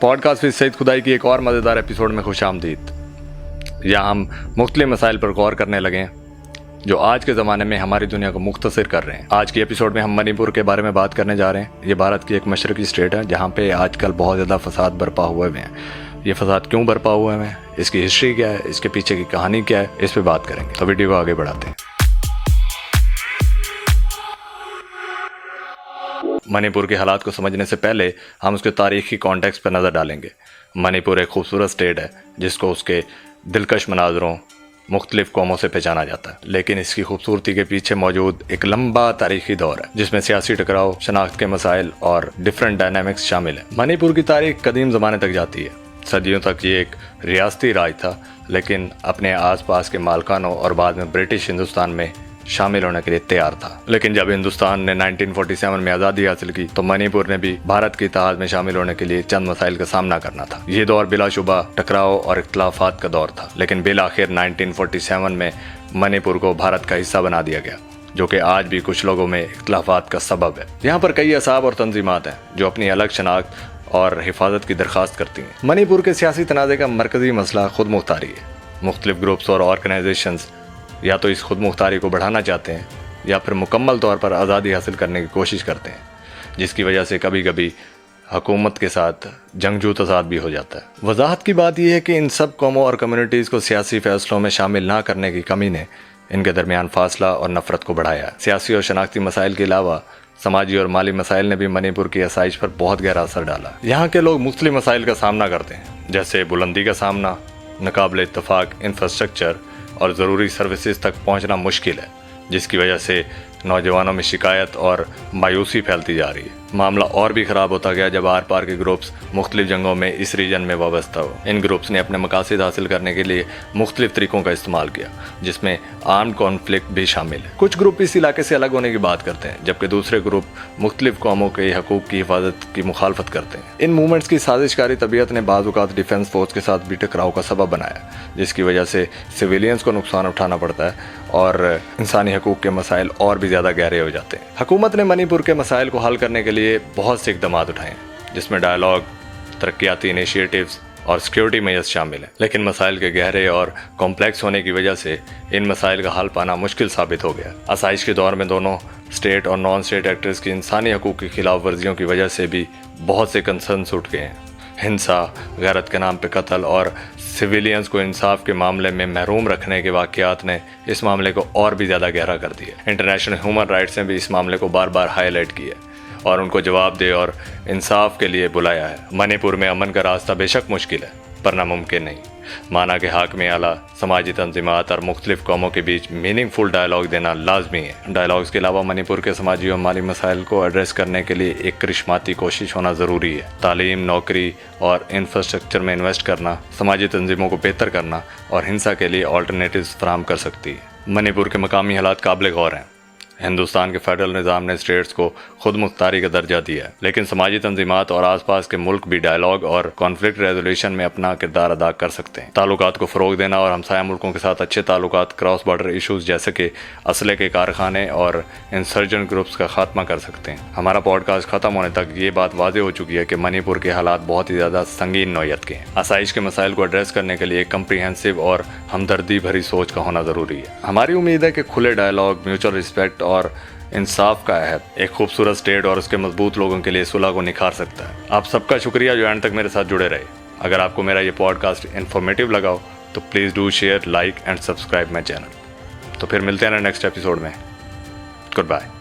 Podcast with Saeed खुदाई की एक और मज़ेदार एपिसोड में खुश आमदीद। यहाँ हम मुख्तलिफ मसाइल पर गौर करने लगे हैं जो आज के ज़माने में हमारी दुनिया को मुख्तसर कर रहे हैं। आज की एपिसोड में हम मणिपुर के बारे में बात करने जा रहे हैं। ये भारत की एक मशरकी स्टेट है जहाँ पे आजकल बहुत ज़्यादा फसाद बरपा हुए हैं। ये फसाद क्यों बरपा हुए हैं, इसकी हिस्ट्री क्या है, इसके पीछे की कहानी क्या है, इस पर बात करेंगे। तो वीडियो को आगे बढ़ाते हैं। मणिपुर के हालात को समझने से पहले हम उसके तारीखी कॉन्टेक्स्ट पर नज़र डालेंगे। मणिपुर एक खूबसूरत स्टेट है जिसको उसके दिलकश मनाजरों, मुख्तलिफ कौमों से पहचाना जाता है, लेकिन इसकी खूबसूरती के पीछे मौजूद एक लंबा तारीखी दौर है जिसमें सियासी टकराव, शनाख्त के मसाइल और डिफरेंट डायनामिक्स शामिल हैं। मणिपुर की तारीख कदीम ज़माने तक जाती है। सदियों तक ये एक रियासती राज था, लेकिन अपने आसपास के मालकानों और बाद में ब्रिटिश हिंदुस्तान में शामिल होने के लिए तैयार था। लेकिन जब हिंदुस्तान ने 1947 में आज़ादी हासिल की तो मणिपुर ने भी भारत के इत्तेहाद में शामिल होने के लिए चंद मसाइल का सामना करना था। ये दौर बिलाशुबा टकराव और इख्तलाफात का दौर था, लेकिन बिल आखिर 1947 में मणिपुर को भारत का हिस्सा बना दिया गया, जो कि आज भी कुछ लोगों में इख्तलाफात का सबब है। यहाँ पर कई असाब और तंजीमात हैं जो अपनी अलग शनाख्त और हिफाजत की दरख्वास्त करती हैं। मणिपुर के सियासी तनाज़े का मरकजी मसला खुद मुख्तारी है। मुख्तलिफ ग्रुप्स और ऑर्गेनाइजेशंस या तो इस खुद मुख्तारी को बढ़ाना चाहते हैं या फिर मुकम्मल तौर पर आज़ादी हासिल करने की कोशिश करते हैं, जिसकी वजह से कभी कभी हुकूमत के साथ जंगजू तसाद भी हो जाता है। वजाहत की बात यह है कि इन सब कौमों और कम्युनिटीज़ को सियासी फैसलों में शामिल ना करने की कमी ने इनके दरमियान फासला और नफरत को बढ़ाया है। सियासी और शनाख्ती मसाइल के अलावा समाजी और माली मसाइल ने भी मणिपुर की आसाइश पर बहुत गहरा असर डाला। यहाँ के लोग मुख्तलिफ मसाइल का सामना करते हैं, जैसे बुलंदी का सामना, नाकाबिल इत्तफाक इंफ्रास्ट्रक्चर और ज़रूरी सर्विसेज तक पहुंचना मुश्किल है, जिसकी वजह से नौजवानों में शिकायत और मायूसी फैलती जा रही है। मामला और भी ख़राब होता गया जब आर पार के ग्रुप्स मुख्तलिफ जंगों में इस रीजन में वाबस्ता हो। इन ग्रुप्स ने अपने मकासद हासिल करने के लिए मुख्तलिफ तरीक़ों का इस्तेमाल किया, जिसमें आर्म्ड कॉन्फ्लिक्ट भी शामिल है। कुछ ग्रुप इस इलाके से अलग होने की बात करते हैं, जबकि दूसरे ग्रुप मुख्तलिफ कौमों के हकूक़ की हिफाजत की मुखालफत करते हैं। इन मूवमेंट्स की साजिशकारी तबीयत ने बाज़ औक़ात डिफेंस फोर्स के साथ भी टकराव का सबब बनाया, जिसकी वजह से सिविलियंस को नुकसान उठाना पड़ता है और इंसानी हकूक़ के मसाइल और भी ज़्यादा गहरे हो जाते हैं। हुकूमत ने मणिपुर के मसाइल को हल करने के लिए बहुत से इक़दाम उठाए, जिसमें डायलॉग, तरक्याती इनिशिएटिव्स और सिक्योरिटी मेजर्स शामिल हैं। लेकिन मसाइल के गहरे और कॉम्प्लेक्स होने की वजह से इन मसाइल का हल पाना मुश्किल साबित हो गया। आसाइश के दौर में दोनों स्टेट और नॉन स्टेट एक्टर्स की इंसानी हकूक़ की खिलाफ वर्जियों की वजह से भी बहुत से कंसर्न्स उठ गए हैं। हिंसा, गैरत के नाम पे कत्ल और सिविलियंस को इंसाफ के मामले में महरूम रखने के वाक़यात ने इस मामले को और भी ज़्यादा गहरा कर दिया। इंटरनेशनल ह्यूमन राइट्स ने भी इस मामले को बार बार हाईलाइट किया और उनको जवाबदेह और इंसाफ के लिए बुलाया है। मणिपुर में अमन का रास्ता बेशक मुश्किल है, पर नामुमकिन नहीं। माना कि हाकिम आला, समाजी तंजीमात और मुख्तलिफ कौमों के बीच मीनिंगफुल डायलॉग देना लाजमी है। डायलॉग्स के अलावा मणिपुर के समाजी और माली मसाइल को एड्रेस करने के लिए एक करिश्माती कोशिश होना ज़रूरी है। तालीम, नौकरी और इंफ्रास्ट्रक्चर में इन्वेस्ट करना समाजी तंजीमों को बेहतर करना और हिंसा के लिए ऑल्टरनेटिव्स फराहम कर सकती है। मणिपुर के मकामी हालात काबिल गौर हैं। हिंदुस्तान के फेडरल निज़ाम ने स्टेट्स को खुद मुख्तारी का दर्जा दिया है, लेकिन समाजी तंजीमात और आसपास के मुल्क भी डायलॉग और कॉन्फ्लिक्ट रेजोल्यूशन में अपना किरदार अदा कर सकते हैं। ताल्लुकात को फ़रोग देना और हमसाया मुल्कों के साथ अच्छे ताल्लुकात क्रॉस बॉर्डर इशूज़ जैसे कि असले के कारखाने और इंसर्जेंट ग्रुप्स का खात्मा कर सकते हैं। हमारा पॉडकास्ट ख़त्म होने तक ये बात वाज़ेह हो चुकी है कि मणिपुर के हालात बहुत ही ज़्यादा संगीन नौयत के हैं। आसाइश के मसाइल को एड्रेस करने के लिए कम्प्रीहेंसिव और हमदर्दी भरी सोच का होना ज़रूरी है। हमारी उम्मीद है कि खुले डायलॉग, म्यूचुअल रिस्पेक्ट और इंसाफ का अहद एक खूबसूरत स्टेट और उसके मजबूत लोगों के लिए सुलह को निखार सकता है। आप सबका शुक्रिया जो एंड तक मेरे साथ जुड़े रहे। अगर आपको मेरा ये पॉडकास्ट इन्फॉर्मेटिव लगा हो तो please do share, like and subscribe my channel. तो फिर मिलते हैं ना नेक्स्ट एपिसोड में। Good bye.